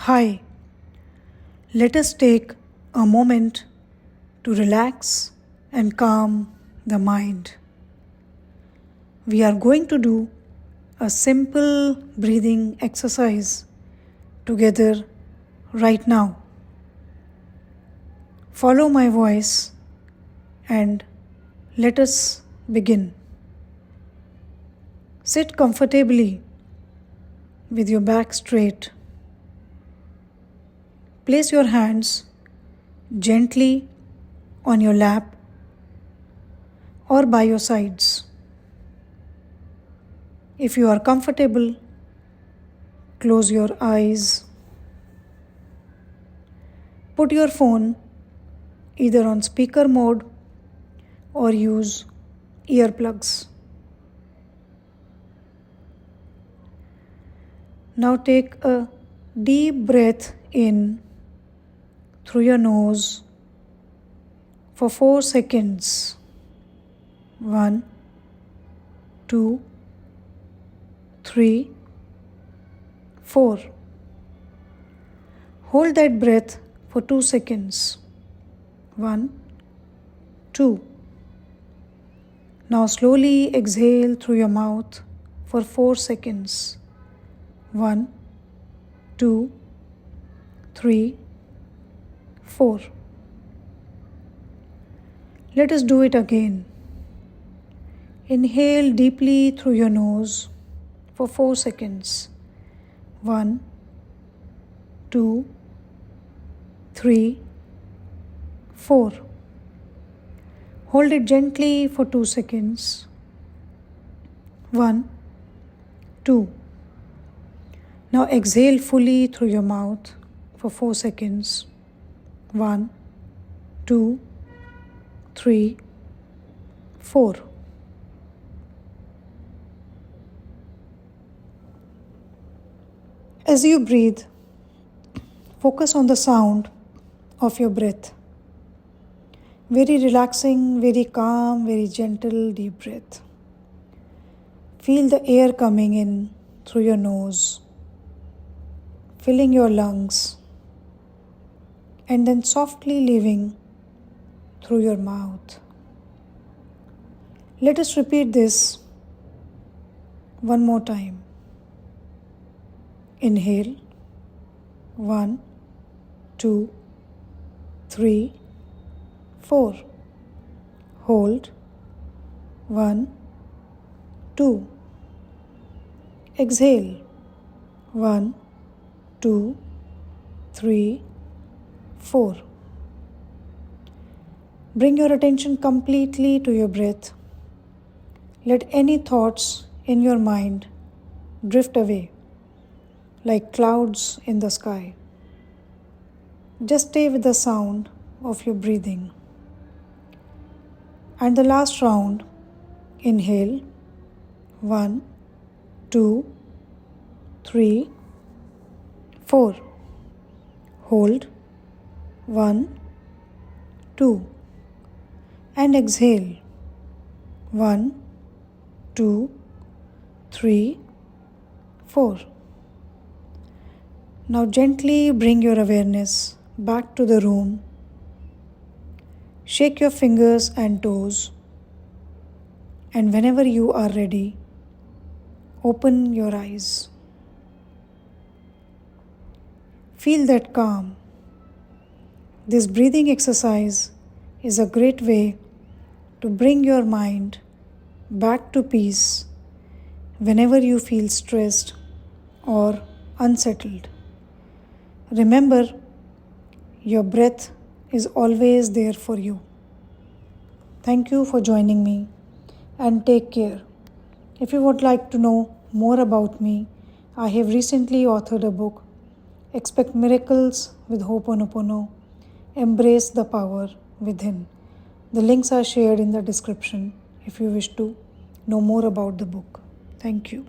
Hi, let us take a moment to relax and calm the mind. We are going to do a simple breathing exercise together right now. Follow my voice and let us begin. Sit comfortably with your back straight. Place your hands gently on your lap or by your sides. If you are comfortable, close your eyes. Put your phone either on speaker mode or use earplugs. Now take a deep breath in through your nose for 4 seconds. 1, 2, 3, 4. Hold that breath for 2 seconds. 1, 2. Now slowly exhale through your mouth for 4 seconds. 1, 2, 3, 4. Let us do it again. Inhale deeply through your nose for 4 seconds. 1, 2, 3, 4. Hold it gently for 2 seconds. 1, 2. Now exhale fully through your mouth for 4 seconds. 1, 2, 3, 4. As you breathe, focus on the sound of your breath. Very relaxing, very calm, very gentle, deep breath. Feel the air coming in through your nose, filling your lungs, and then softly leaving through your mouth. Let us repeat this one more time. Inhale. 1, 2, 3, 4. Hold. 1, 2. Exhale. 1, 2, 3, 4. Bring your attention completely to your breath. Let any thoughts in your mind drift away like clouds in the sky. Just stay with the sound of your breathing. And the last round, inhale. 1, 2, 3, 4. Hold. 1, 2. And exhale. 1, 2, 3, 4. Now gently bring your awareness back to the room. Shake your fingers and toes. And whenever you are ready, open your eyes. Feel that calm. This breathing exercise is a great way to bring your mind back to peace whenever you feel stressed or unsettled. Remember, your breath is always there for you. Thank you for joining me and take care. If you would like to know more about me, I have recently authored a book, Expect Miracles with Ho'oponopono, Embrace the Power Within. The links are shared in the description if you wish to know more about the book. Thank you.